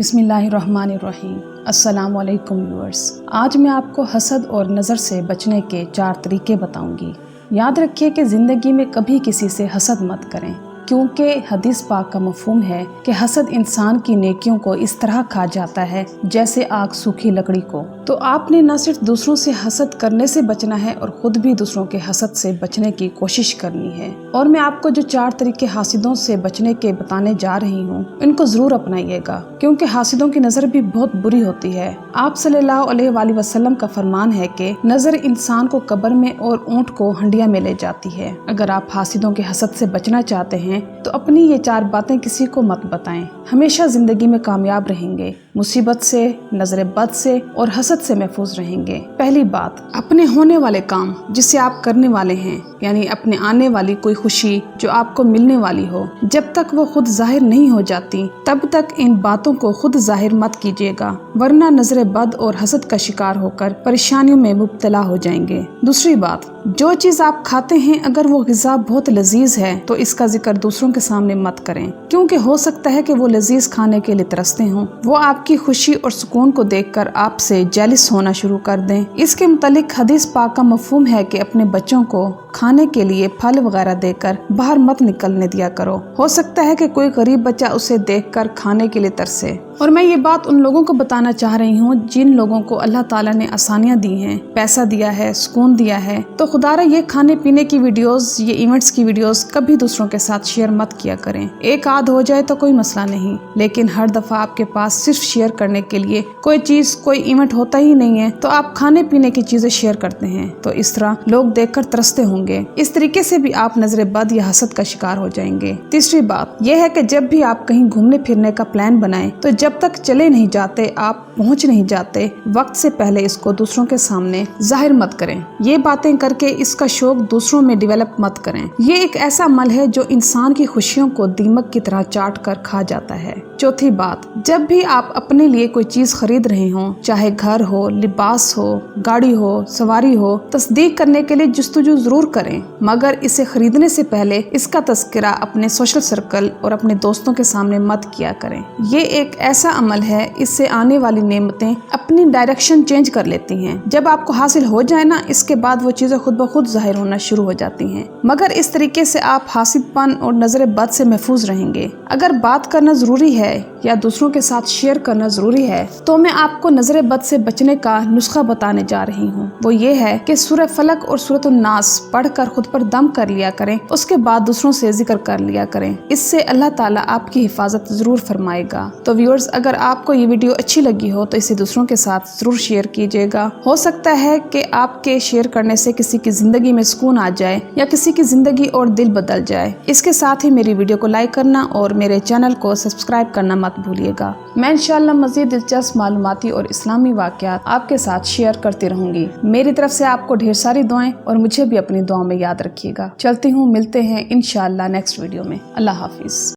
बिस्मिल्लाहिर्रहमानिर्रहीम। अस्सलाम वालेकुम व्यूअर्स। आज मैं आपको हसद और नज़र से बचने के 4 तरीके बताऊंगी। याद रखिए कि ज़िंदगी में कभी किसी से हसद मत करें, क्योंकि हदीस पाक का मफ़हूम है कि हसद इंसान की नेकियों को इस तरह खा जाता है जैसे आग सूखी लकड़ी को। तो आपने न सिर्फ दूसरों से हसद करने से बचना है और खुद भी दूसरों के हसद से बचने की कोशिश करनी है। और मैं आपको जो 4 तरीके हासिदों से बचने के बताने जा रही हूँ, इनको ज़रूर अपनाइएगा, क्योंकि हासिदों की नज़र भी बहुत बुरी होती है। आप सल्लल्लाहु अलैहि वसल्लम का फरमान है कि नज़र इंसान को कब्र में और ऊँट को हंडिया में ले जाती है। अगर आप हासिदों के हसद से बचना चाहते हैं तो अपनी ये 4 बातें किसी को मत बताएं। हमेशा जिंदगी में कामयाब रहेंगे, मुसीबत से, नजर बद से और हसद से महफूज रहेंगे। पहली बात, अपने होने वाले काम जिसे आप करने वाले हैं, यानी अपने आने वाली कोई खुशी जो आपको मिलने वाली हो, जब तक वो खुद जाहिर नहीं हो जाती तब तक इन बातों को खुद जाहिर मत कीजिएगा, वरना नजर बद और हसद का शिकार होकर परेशानियों में मुब्तला हो जाएंगे। दूसरी बात, जो चीज आप खाते हैं अगर वो ग़िज़ा बहुत लजीज है तो इसका जिक्र दूसरों के सामने मत करें, क्योंकि हो सकता है कि वो लजीज खाने के लिए तरसते हों। वो आपकी खुशी और सुकून को देखकर आपसे जेलिस होना शुरू कर दें। इसके मुतालिक हदीस पाक का मफहूम है कि अपने बच्चों को खाने के लिए फल वगैरह देकर बाहर मत निकलने दिया करो। हो सकता है कि कोई गरीब बच्चा उसे देखकर खाने के लिए तरसे। और मैं ये बात उन लोगों को बताना चाह रही हूँ जिन लोगों को अल्लाह ताला ने आसानियाँ दी हैं, पैसा दिया है, सुकून दिया है, तो खुदारा ये खाने पीने की वीडियोस, ये इवेंट्स की वीडियोस कभी दूसरों के साथ शेयर मत किया करें। एक आध हो जाए तो कोई मसला नहीं, लेकिन हर दफा आपके पास सिर्फ शेयर करने के लिए कोई चीज, कोई इवेंट होता ही नहीं है तो आप खाने पीने की चीजें शेयर करते हैं, तो इस तरह लोग देखकर तरसते होंगे। इस तरीके से भी आप नजर बद या हसद का शिकार हो जाएंगे। तीसरी बात यह है कि जब भी आप कहीं घूमने फिरने का प्लान बनाएं तो जब तक चले नहीं जाते, आप पहुंच नहीं जाते, वक्त से पहले इसको दूसरों के सामने जाहिर मत करें। ये बातें करके इसका शौक दूसरों में डेवलप मत करें। ये एक ऐसा अमल है जो इंसान की खुशियों को दीमक की तरह चाट कर खा जाता है। चौथी बात, जब भी आप अपने लिए कोई चीज खरीद रहे हो, चाहे घर हो, लिबास हो, गाड़ी हो, सवारी हो, तस्दीक करने के लिए जुस्तजू जरूर करें, मगर इसे खरीदने से पहले इसका तस्करा अपने सोशल सर्कल और अपने दोस्तों के सामने मत किया करें। ये एक ऐसा अमल है, इससे आने वाली नेमतें अपनी डायरेक्शन चेंज कर लेती हैं। जब आपको हासिल हो जाए ना, इसके बाद वो चीजें खुद ब खुद जाहिर होना शुरू हो जाती हैं। मगर इस तरीके से आप हासिदपन और नजर बद से महफूज रहेंगे। अगर बात करना जरूरी है या दूसरों के साथ शेयर करना जरूरी है तो मैं आपको नजर बद से बचने का नुस्खा बताने जा रही हूँ। वो ये है कि सूरह फलक और सूरह नास पढ़कर खुद पर दम कर लिया करें, उसके बाद दूसरों से जिक्र कर लिया करें। इससे अल्लाह ताला आपकी हिफाजत जरूर फरमाएगा। तो व्यूअर्स, अगर आपको ये वीडियो अच्छी लगी हो तो इसे दूसरों के साथ जरूर शेयर कीजिएगा। हो सकता है कि आपके शेयर करने से किसी की जिंदगी में सुकून आ जाए या किसी की जिंदगी और दिल बदल जाए। इसके साथ ही मेरी वीडियो को लाइक करना और मेरे चैनल को सब्सक्राइब करना मत भूलिएगा। मैं इंशाअल्लाह मज़ीद दिलचस्प मालूमाती और इस्लामी वाक़यात आपके साथ शेयर करती रहूंगी। मेरी तरफ से आपको ढेर सारी दुआएं और मुझे भी अपनी दुआओं में याद रखिएगा। चलती हूँ, मिलते हैं इंशाअल्लाह नेक्स्ट वीडियो में। अल्लाह हाफिज।